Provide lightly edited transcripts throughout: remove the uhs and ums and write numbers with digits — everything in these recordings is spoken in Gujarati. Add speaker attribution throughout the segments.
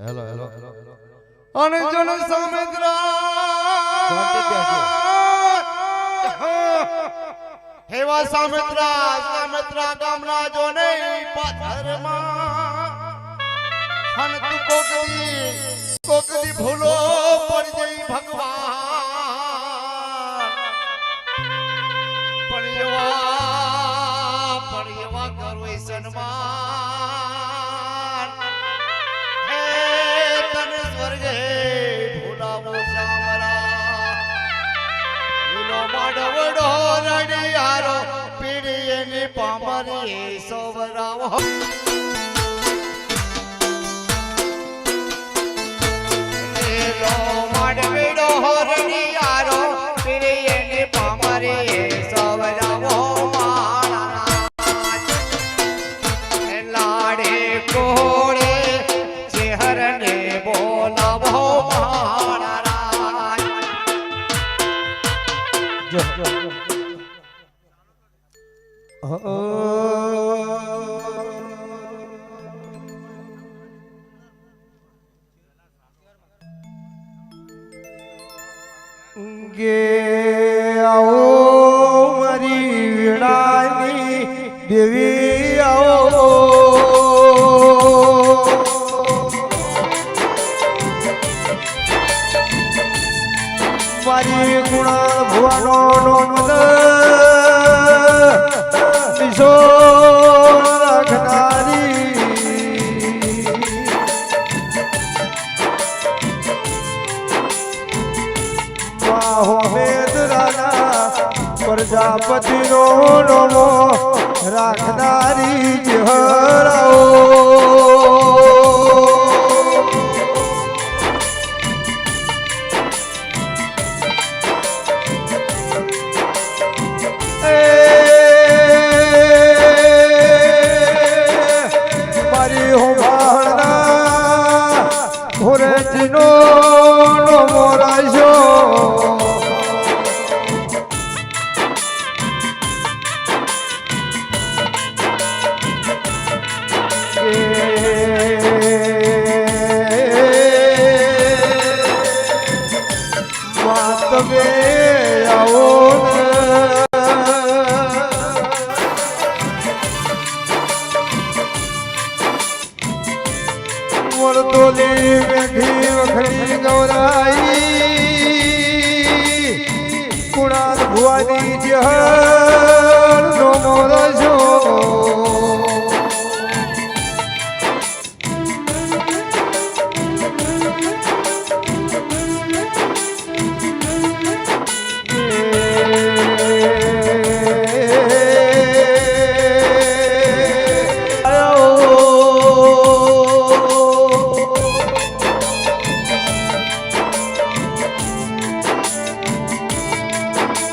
Speaker 1: હેલો હેલો અને જન સામેત્રા હેવા સામેત્રા ગામના જોને પાથરમાં હન તું કોકદી ભૂલો પડી જઈ ભગવાન પડ્યવા કરો સન્માન હે તને સ્વર્ગે ભૂલાવો શામરા લીલો માડવડો રડિયારો પીડીએની પામરી સોવરાવો લીલો માડવડો રડિયારો પીડીએની પામરી સોવરાવો લાડે કોળે ચહેરને બોલાવો મહારાજ જો
Speaker 2: ગે આવો મારી વીણાની દેવી આવો મારી ગુણા ભુવાનો નોંદ વિશો રાખનારી હોમેદ રાણા પ્રજાપતિ નો નમો રાખનારી જહરાઓ મારી હોભાળના હોરેજીનો નમો રાજો તમે આવો વરદોલી મેઘી વખરી ગૌરાઈ કુણાલ ભુવાની જહર નો મોરજો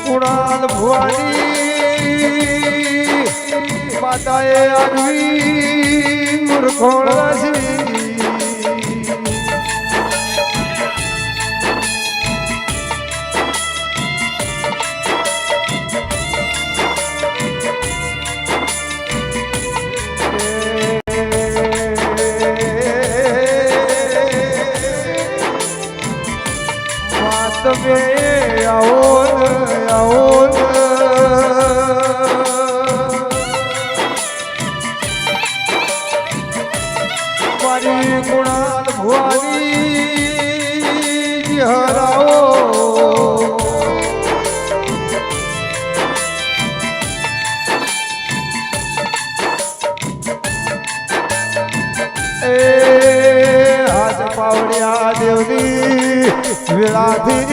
Speaker 2: કુણાલ ભુવાની માતાએ આગવી મૂર્ખોળ રાશી તમે આવો મારી કુણાલ ભુવાની હરાવો એ હાથ પાવડિયા દેવની વિળાથી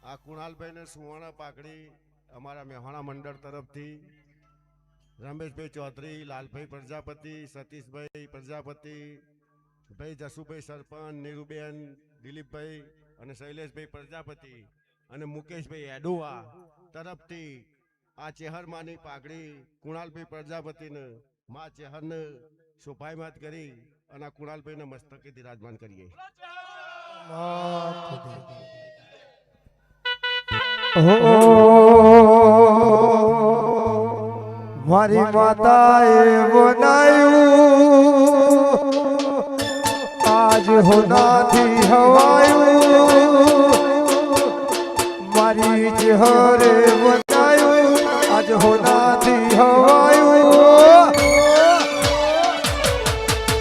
Speaker 1: આ કુણાલભાઈ ને સુવર્ણ પાકડી અમારા મેહાણા મંડળ તરફથી રમેશભાઈ ચૌધરી, લાલભાઈ પ્રજાપતિ, સતીશભાઈ પ્રજાપતિ, ભાઈ જસુભાઈ સરપંચ, નીરુબેન, દિલીપભાઈ અને શૈલેષભાઈ પ્રજાપતિ અને મુકેશભાઈ એડુઆ તરફથી આ ચેહરમાંની પાઘડી કુણાલભાઈ પ્રજાપતિને મા ચેહરને શોભાયમાત કરી અને આ કુણાલભાઈને મસ્તકે બિરાજમાન કરીએ.
Speaker 2: મારી માતાએ બનાયું આજ હોનાથી હવાયું મારી ચહેરે બનાયું આજ હોનાથી હવાયું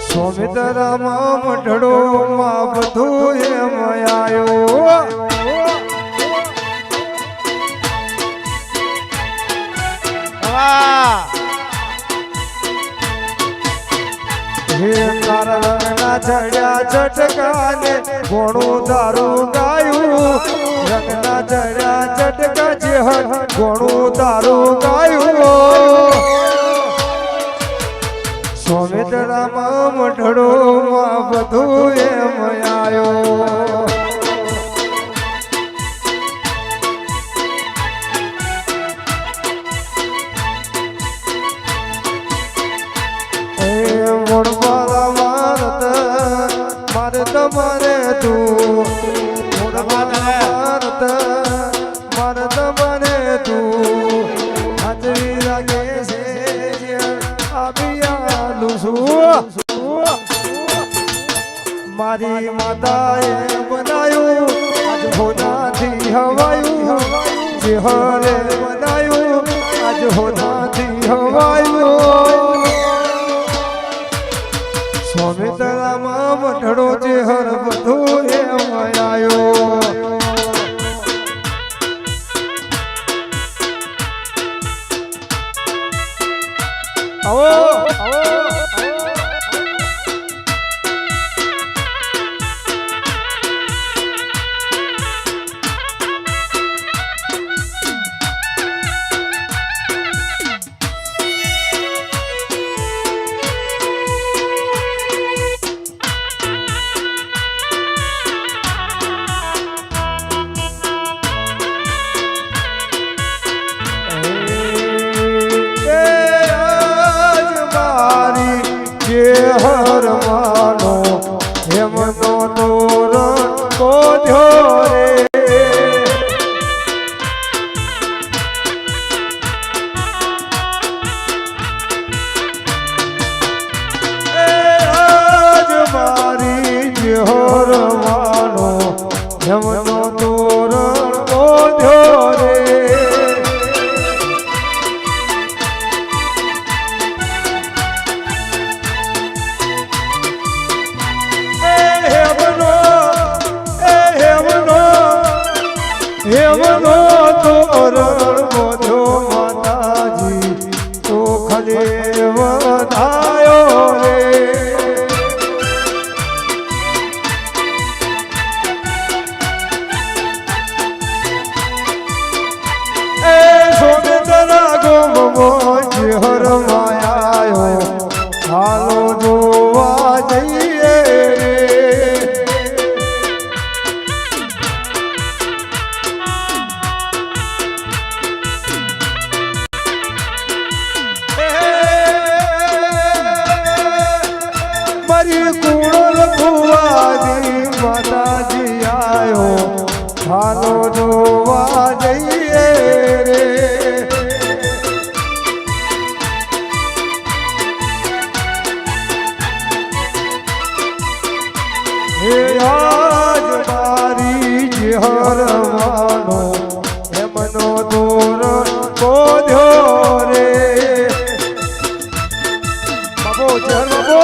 Speaker 2: સોમિત્રામાં મઢડો માં બધું એમ આવ્યો હે કારણના ચડ્યા ચટકાને ઘોણું દારૂ ગાયું રંગના ચડ્યા ચટકા જે ઘોણું દારૂ ગાયું સોમિત્રામાં મઢડો માં બધું એમ આવ્યો મારે તું મારત મને તું હાજરી લાગે છે આબિયાલું છું મારી માતાએ બનાયું આજ હોનાથી હવાયું જે હરે બનાયું આજ હોનાથી હવાયું સોમિત્રામાં મઢડો જે હર બધું એમ આવ્યો હર માનો હેમનો તોરણ કોધ્યો રે આજ મારી હર માનો હેમનો તોરણ કોધ્યો રે હેવનો તોરણ મોઢો માતાજી તો ખલે વધાયો રે એ સોનેતરા ગોમમાં હર માયાયો હાલો જોવા જઈએ કુણલ કુવાની માતાજી આયો હાલો જોવા જઈએ રે હે આજ મારી હર માનો એમનો તોરણ કોધ્યો રે બાબો ચર બાબો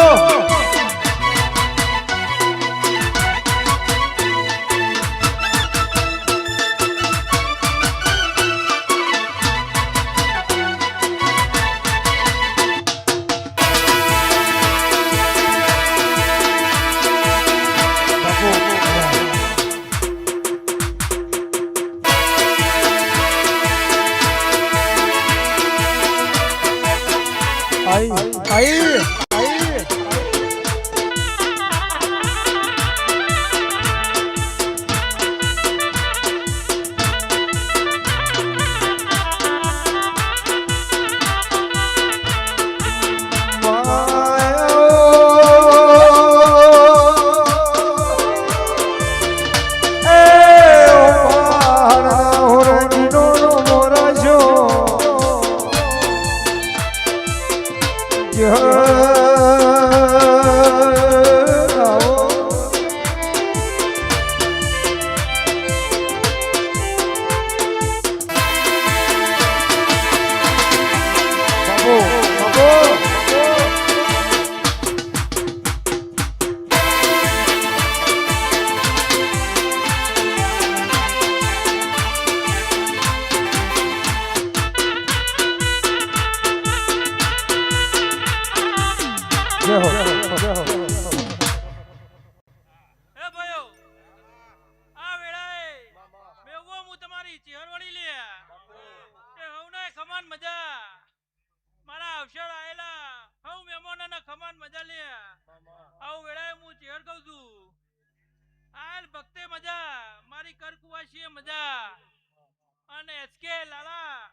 Speaker 3: એસકે લાલા,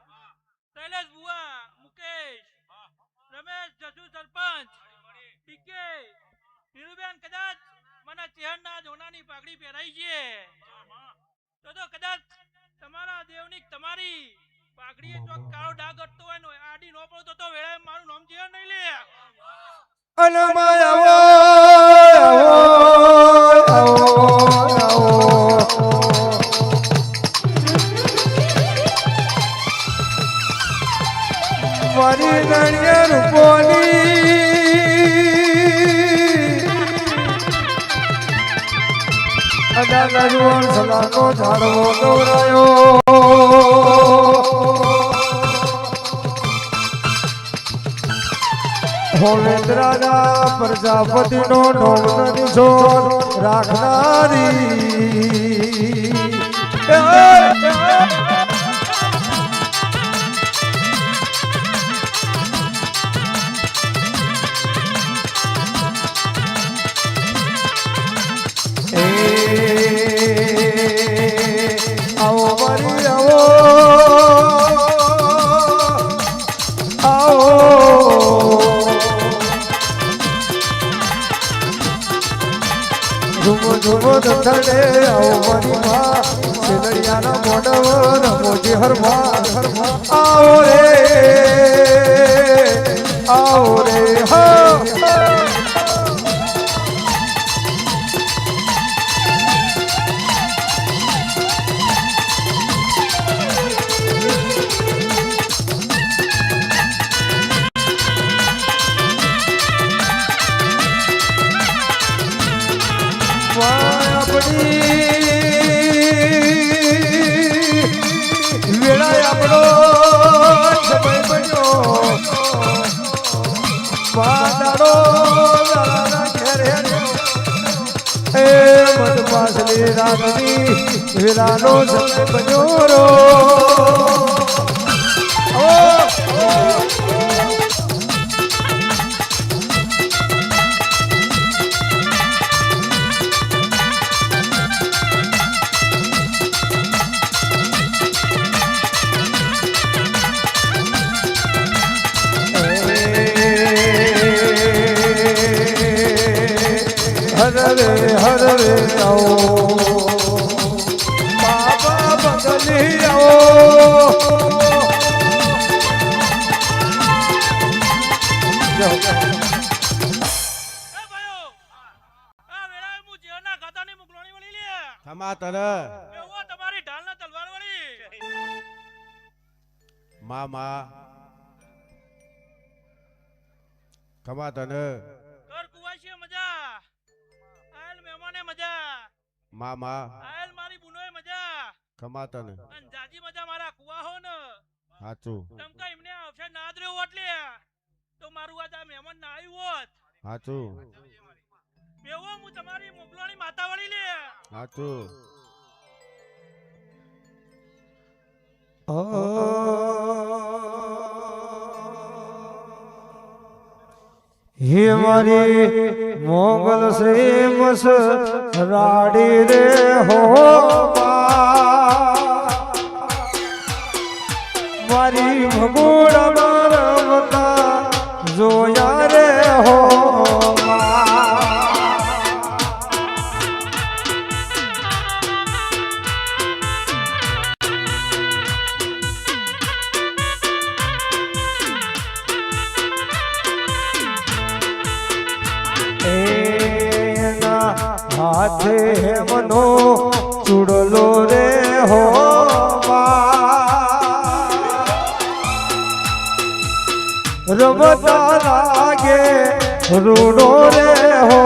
Speaker 3: શૈલેષ બુઆ, મુકેશ, રમેશ જસુ સરપંચ, ટીકે, નીરુબેન કદાચ મને ચેહરના જોનાની પાઘડી પહેરાઈ છે. તો કદાચ તમારા દેવની તમારી પાઘડીએ જો કાળો ડાઘ અટતો હોય ને આડી નો પડતો તો વેળાએ મારું નામ ચેહર નહીં લે.
Speaker 2: અનમય આવો મારી નણિયા રૂપોની અડા ગજવણ સલાનો ઝાડવો દોરાયો હોમેન્દ્રાના પ્રજાપતિનો નોમની જોર રાખનારી આવો મારી આવો આવો ઝુમો ઝુમો દથડે આવો મારી માં સેલડિયાના મોડવ રમોજી હરમા આવો રે હા વેળા આપણો સમય બન્યો વાદાડો ઘેરે એ મધમાસની રાતની વેળાનો સમય બન્યો રો હરવે આવો બાબા બદલી આવો
Speaker 1: થમા તને
Speaker 3: તમારી ઢાલના તલવાર વળી
Speaker 1: મામા ખમા તને
Speaker 3: ઘર કુવાશી મજા આયલ મહેમાને મજા
Speaker 1: મામા
Speaker 3: આયલ મારી બુનોય મજા
Speaker 1: ખમા તને
Speaker 3: અને જાજી મજા મારા કુવા હો ને
Speaker 1: સાચું
Speaker 3: તમકા એમને અવસર ના દ્ર્યો એટલે તો મારું આજ આ મહેમાન ના આવ્યું હોત
Speaker 1: સાચું
Speaker 3: બેવો હું તમારી મોગલોની માતા વળી લે
Speaker 1: સાચું
Speaker 2: હે મારી મોગલ શ્રીમસ રાડી રે હો મારી ભગોળ રમતા જોયા રે હો હાથે મનો ચૂડલો રે હો રમતા લાગે રૂડો રે હો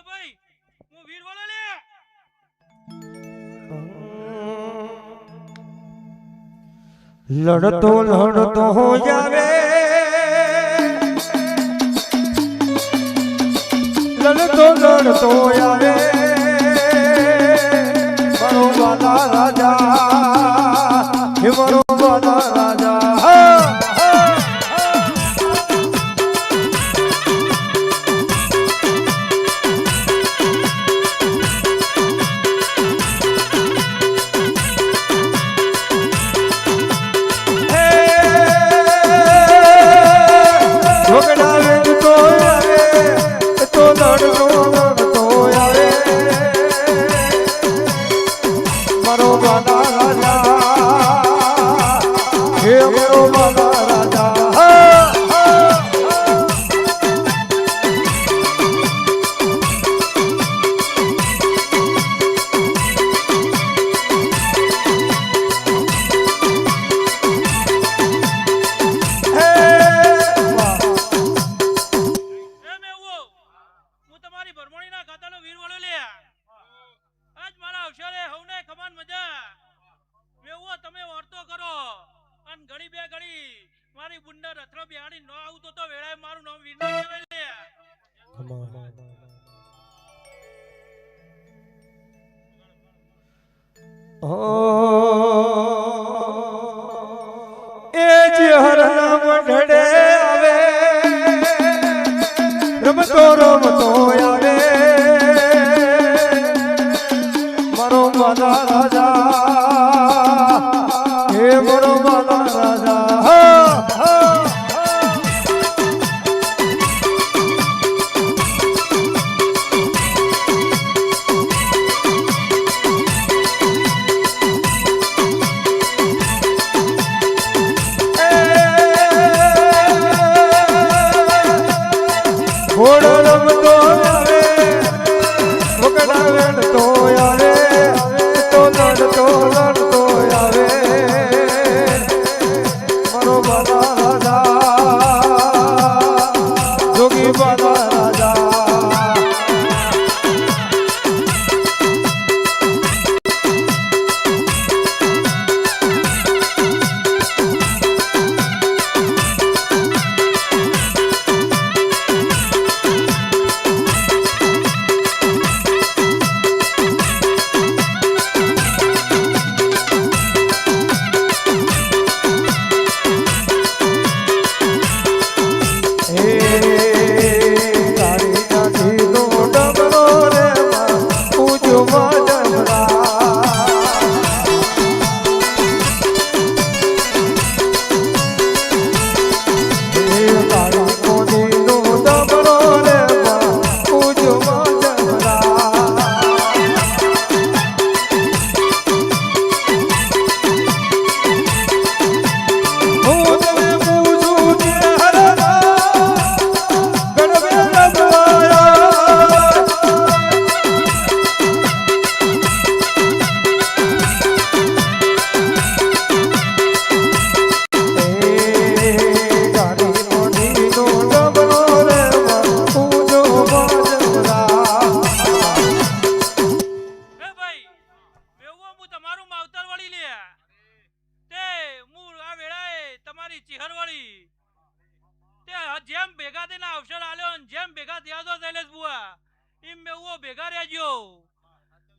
Speaker 3: ભાઈ હું વીર વળો લે
Speaker 2: લડતો લડતો જાવે લડતો લડતો આવે રાજા હે મારો બાલા રાજા એ જે હરના મંડળે આવે રમતો રમતો આવે મારો બાલા રાજા હે મારો બાલા રાજા ઘોડો રમતો આવે વગડા રડતો આવે તો લડતો લડતો આવે મારો બાલા રાજા જોગી બાલા રાજા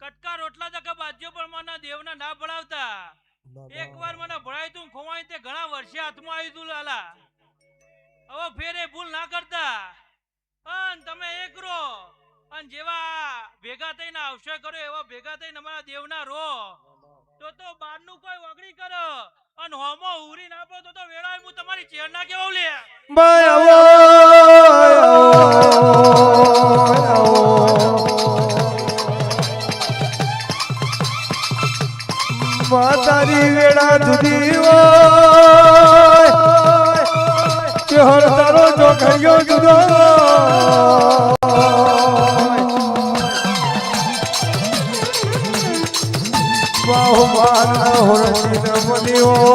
Speaker 2: કટકા રોટલા તક બાજ્યો પણ મને દેવના ના ભણાવતા એકવાર મને ભણાય તું ખોવાય તે ઘણા વર્ષે હાથમાં આવી તું લાલા હવે ફેરે ભૂલ ના કરતા અન તમે એક રો અન જેવા ભેગા થઈને આવશે કરો એવા ભેગા થઈને અમારા દેવના રો તો બારનું કોઈ વગડી કરો અન હોમો ઉરી ના પડો તો વેળાએ હું તમારી ચેર ના કેવો લે તારી વેળા જુદી હોય હર તારો જોખયો જુદો બાહુ મારા હોરતી નમની હોય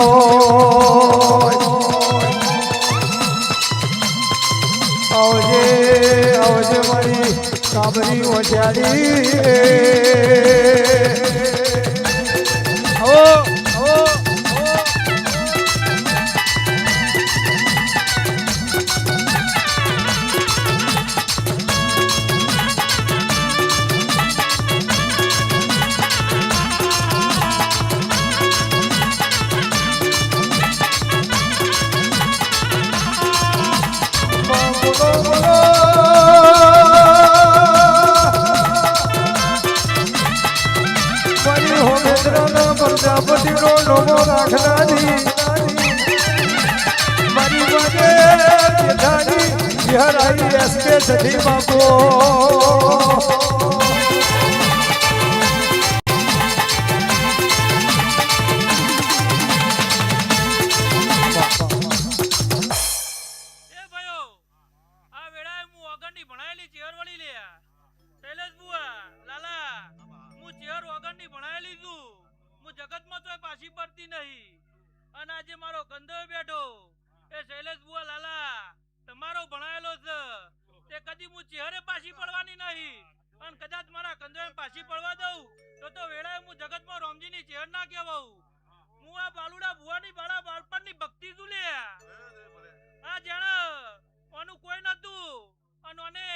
Speaker 2: આવજે આવજે મારી કાબરી ઓછાડી
Speaker 4: રાખનારી મારી મને જેઠાની હરાઈ એસકે સધી બાપો
Speaker 2: એ ભાઈઓ આ વેળાએ હું ઓગણની ભણાયેલી ચેર વળી લ્યા શૈલેષ બુઆ લાલા હું ચેર ઓગણની ભણાયેલી છું હું જગતમાં તોય પાછી પડતી નહીં અને આજે મારો કંદો બેઠો એ શૈલેષ બુઆ લાલા તમારો ભણાયેલો છે તે કદી હું ચેહરે પાછી પડવાની નહીં અને કદાચ મારા કંદોએ પાછી પડવા દઉં તો વેળાએ હું જગતમાં રોમજીની ચેર ના કહેવાઉં હું આ બાલુડા બુવાની બાળા બાળપણની ભક્તિ છું લ્યા આ જાણે ઓનું કોઈ નતું અને ઓને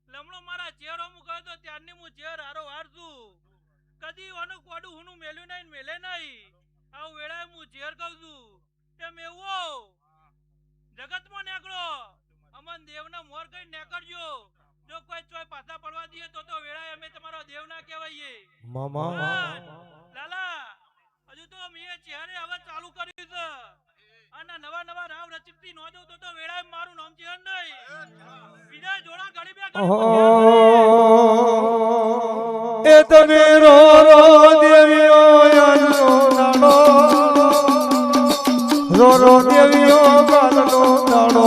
Speaker 2: લમણો મારા ચેહરો હું ગયો તો ત્યારની હું ચેર હારો હાર છું કદી ઓનું કોડું હુનું મેલ્યું નહીં મેલે નહીં આવું વેળાએ હું ચેર કહું છું તેમ એવું જગતમાં નીકળો અમન દેવના મોર કઈ નીકળજો જો કોઈ ચોય પાછા પડવા દઈએ તો વેળાએ અમે તમારો દેવ ના કહેવાઈએ
Speaker 4: મામા
Speaker 2: લાલા હજુ તો મેં ચેહરે હવે ચાલુ કર્યું છે અને નવા નવા રાવ રચિતથી નો દઉં તો વેળાએ મારું નામ ચેહર નહીં બીજા જોડા ઘડી બે
Speaker 4: એ તમે રો રો દેવીઓ નાડો રો રો દેવીઓ બાલનો નાડો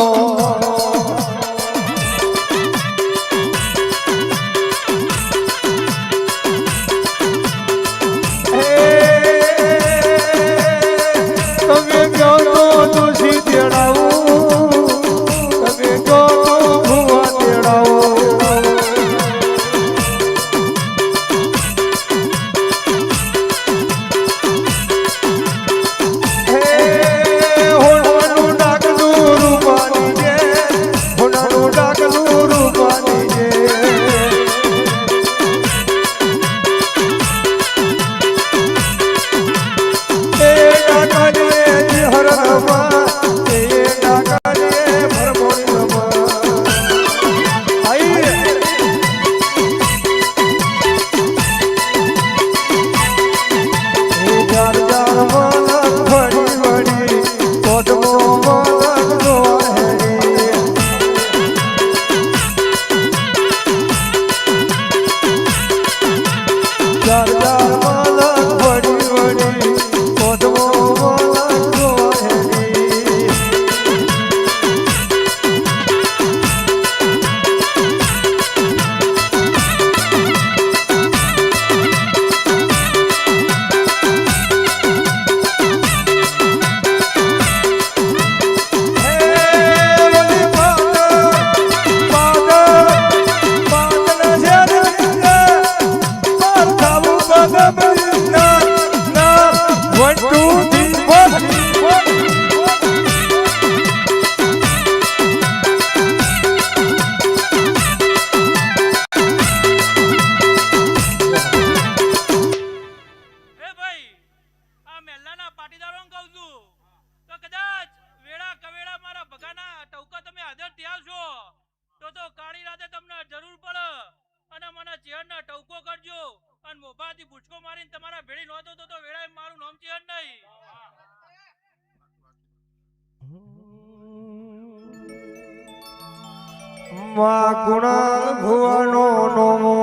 Speaker 4: માં ગુણાલ ભુવાનો નોમો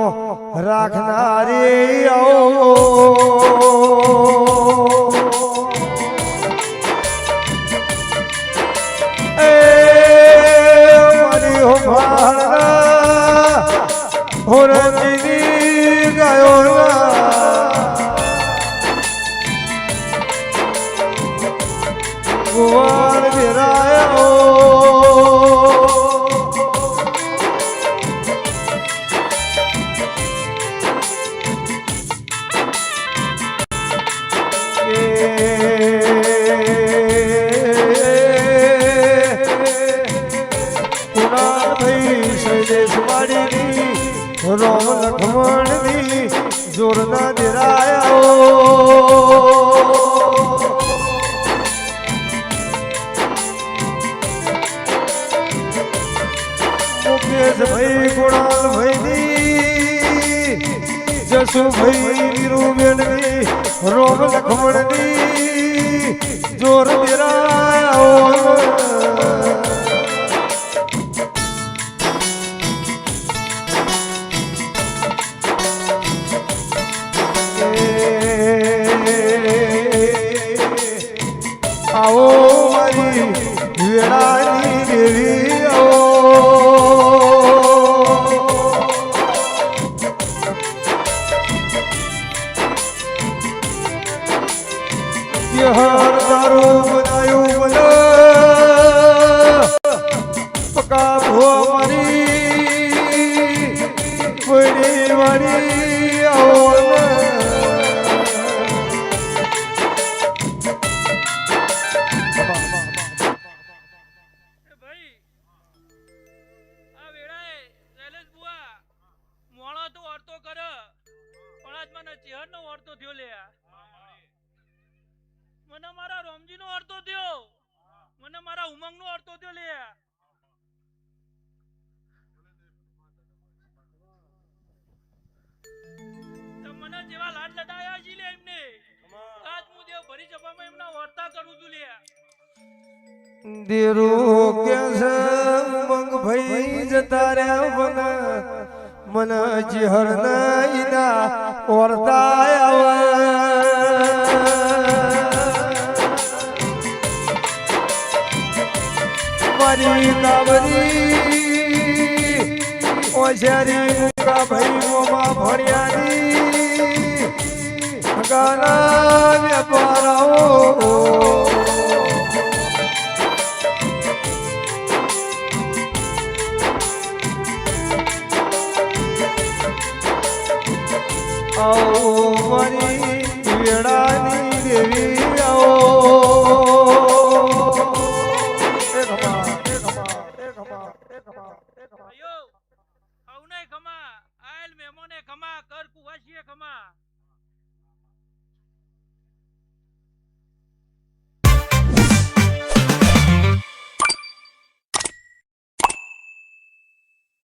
Speaker 4: રાખનારી આવો એ મારી હો ભાળના હોરજીની ગાયો ગુવાળ વિરાયો રોમ લખમણની જોરના દેરાયો મુકેશ ભાઈ ગુણાલ ભાઈની જસુ ભાઈ વીરુબેનની રોમ લખમણની વાળી આવો ને.
Speaker 3: એ ભાઈ આ વેળાએ શૈલેષ બુઆ મોણો તો ઓરતો કર પણ આજ મને ચેહર નો ઓરતો થયો લે મને મારા રોમજી નો ઓરતો થયો મને મારા ઉમંગ નો ઓરતો થયો લે તો મને જેવા લાડ લડાયા છે લે એમને આજ હું દેવ ભરી સભામાં એમના વર્તા કરું છું લે
Speaker 4: દેરો કે છે ઉમંગ ભાઈ જતા રહ્યા મને ચિહર નઈના ઓરતા આવે. મારી કાબરી ઓશરી મુકા ભાઈ મોમાં ભણ્યાની ગાના વેપારાઓ આવો મારી વેળાની દેવી આવો.
Speaker 3: અયો હવને ખમા આયલ મેમોને ખમા કર કુવાસીએ ખમા